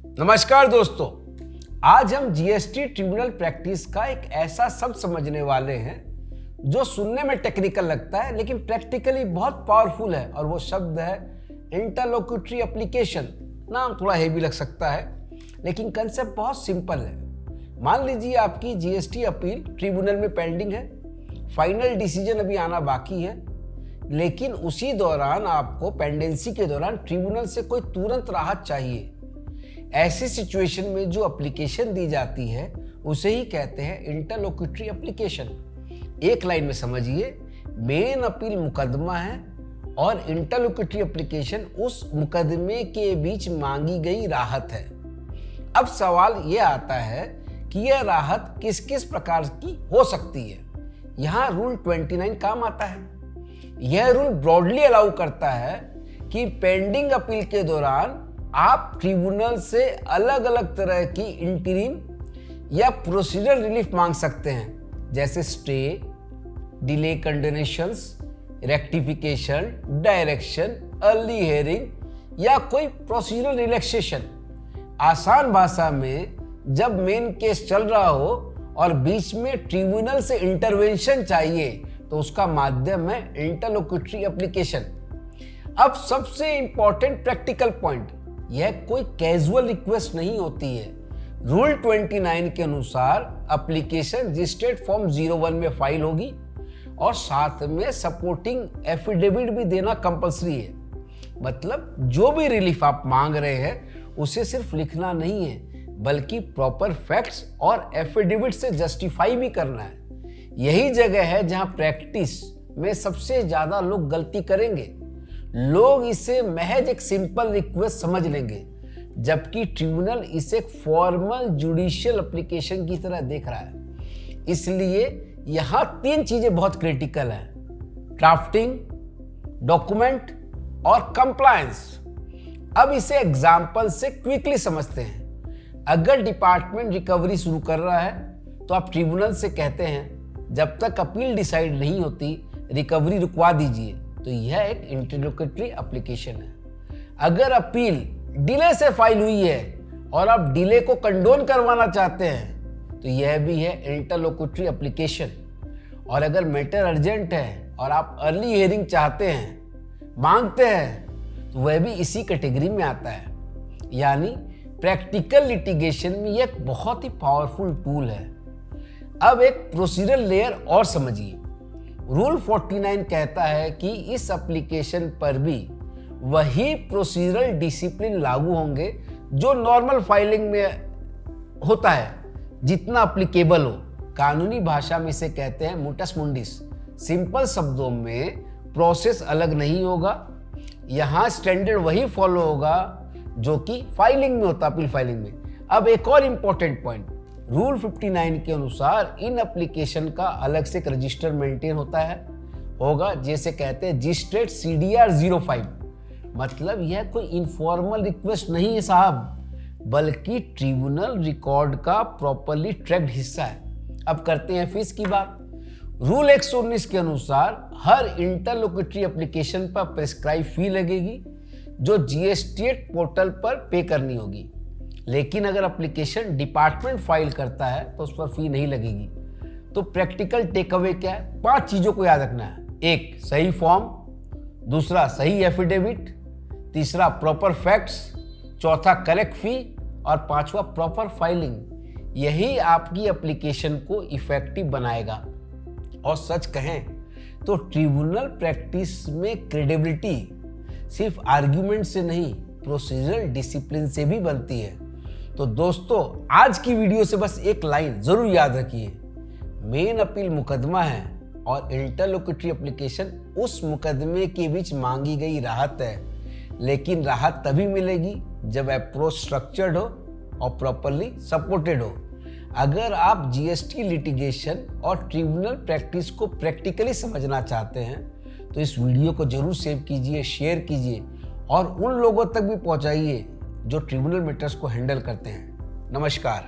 नमस्कार दोस्तों, आज हम जीएसटी ट्रिब्यूनल प्रैक्टिस का एक ऐसा शब्द समझने वाले हैं जो सुनने में टेक्निकल लगता है लेकिन प्रैक्टिकली बहुत पावरफुल है। और वो शब्द है इंटरलोक्यूटरी एप्लीकेशन। नाम थोड़ा हेवी लग सकता है लेकिन कंसेप्ट बहुत सिंपल है। मान लीजिए आपकी जीएसटी अपील ट्रिब्यूनल में पेंडिंग है, फाइनल डिसीजन अभी आना बाकी है, लेकिन उसी दौरान आपको पेंडेंसी के दौरान ट्रिब्यूनल से कोई तुरंत राहत चाहिए। ऐसी सिचुएशन में जो एप्लीकेशन दी जाती है उसे ही कहते हैं इंटरलोक्यूटरी एप्लीकेशन। एक लाइन में समझिए, मेन अपील मुकदमा है और इंटरलोक्यूटरी एप्लीकेशन उस मुकदमे के बीच मांगी गई राहत है। अब सवाल यह आता है कि यह राहत किस किस प्रकार की हो सकती है। यहाँ रूल 29 काम आता है। यह रूल ब्रॉडली अलाउ करता है कि पेंडिंग अपील के दौरान आप ट्रिब्यूनल से अलग अलग तरह की इंटरिम या प्रोसीजरल रिलीफ मांग सकते हैं, जैसे stay, delay condonations, rectification, direction, early hearing या कोई प्रोसीजरल रिलैक्सेशन। आसान भाषा में, जब मेन केस चल रहा हो और बीच में ट्रिब्यूनल से इंटरवेंशन चाहिए तो उसका माध्यम है इंटरलोक्यूटरी एप्लीकेशन। अब सबसे इंपॉर्टेंट प्रैक्टिकल पॉइंट, यह कोई कैजुअल रिक्वेस्ट नहीं होती है। रूल 29 के अनुसार एप्लीकेशन रजिस्टर्ड फॉर्म 01 में फाइल होगी और साथ में सपोर्टिंग एफिडेविट भी देना कंपलसरी है। मतलब जो भी रिलीफ आप मांग रहे हैं उसे सिर्फ लिखना नहीं है बल्कि प्रॉपर फैक्ट्स और एफिडेविट से जस्टिफाई भी करना है। यही जगह है जहां प्रैक्टिस में सबसे ज्यादा लोग गलती करेंगे। लोग इसे महज एक सिंपल रिक्वेस्ट समझ लेंगे, जबकि ट्रिब्यूनल इसे एक फॉर्मल जुडिशियल एप्लीकेशन की तरह देख रहा है। इसलिए यहां 3 चीजें बहुत क्रिटिकल हैं: ड्राफ्टिंग, डॉक्यूमेंट और कंप्लायंस। अब इसे एग्जाम्पल से क्विकली समझते हैं। अगर डिपार्टमेंट रिकवरी शुरू कर रहा है तो आप ट्रिब्यूनल से कहते हैं जब तक अपील डिसाइड नहीं होती रिकवरी रुकवा दीजिए, तो यह एक इंटरलोक्यूटरी एप्लीकेशन है। अगर अपील डिले से फाइल हुई है और आप डिले को कंडोन करवाना चाहते हैं तो यह भी है इंटरलोक्यूटरी एप्लीकेशन। और अगर मैटर अर्जेंट है और आप अर्ली हियरिंग चाहते हैं, मांगते हैं, तो वह भी इसी कैटेगरी में आता है। यानी प्रैक्टिकल लिटिगेशन में यह एक बहुत ही पावरफुल टूल है। अब एक प्रोसीजरल लेयर और समझिए। रूल 49 कहता है कि इस एप्लीकेशन पर भी वही प्रोसीजरल डिसिप्लिन लागू होंगे जो नॉर्मल फाइलिंग में होता है, जितना एप्लीकेबल हो। कानूनी भाषा में इसे कहते हैं मुटस मुंडिस। सिंपल शब्दों में, प्रोसेस अलग नहीं होगा, यहाँ स्टैंडर्ड वही फॉलो होगा जो कि फाइलिंग में होता, अपील फाइलिंग में। अब एक और इंपॉर्टेंट पॉइंट, रूल 59 के अनुसार इन एप्लीकेशन का अलग से एक रजिस्टर मेंटेन होगा, जैसे कहते हैं रजिस्टर्ड CDR 05। मतलब यह कोई इनफॉर्मल रिक्वेस्ट नहीं है साहब, बल्कि ट्रिब्यूनल रिकॉर्ड का प्रॉपर्ली ट्रैक्ड हिस्सा है। अब करते हैं फीस की बात। रूल 119 के अनुसार हर इंटरलोक्यूटरी एप्लीकेशन पर प्रेस्क्राइब फी लगेगी जो जीएसटी पोर्टल पर पे करनी होगी। लेकिन अगर एप्लीकेशन डिपार्टमेंट फाइल करता है तो उस पर फी नहीं लगेगी। तो प्रैक्टिकल टेक अवे क्या है? 5 चीजों को याद रखना है। 1, सही फॉर्म, दूसरा सही एफिडेविट, तीसरा प्रॉपर फैक्ट्स, चौथा करेक्ट फी और 5वां प्रॉपर फाइलिंग। यही आपकी एप्लीकेशन को इफेक्टिव बनाएगा। और सच कहें तो ट्रिब्यूनल प्रैक्टिस में क्रेडिबिलिटी सिर्फ आर्ग्यूमेंट से नहीं, प्रोसीजरल डिसिप्लिन से भी बनती है। तो दोस्तों, आज की वीडियो से बस एक लाइन जरूर याद रखिए, मेन अपील मुकदमा है और इंटरलोक्यूटरी एप्लीकेशन उस मुकदमे के बीच मांगी गई राहत है। लेकिन राहत तभी मिलेगी जब अप्रोच स्ट्रक्चर्ड हो और प्रॉपर्ली सपोर्टेड हो। अगर आप जीएसटी लिटिगेशन और ट्रिब्यूनल प्रैक्टिस को प्रैक्टिकली समझना चाहते हैं तो इस वीडियो को जरूर सेव कीजिए, शेयर कीजिए और उन लोगों तक भी पहुंचाइए जो ट्रिब्यूनल मैटर्स को हैंडल करते हैं। नमस्कार।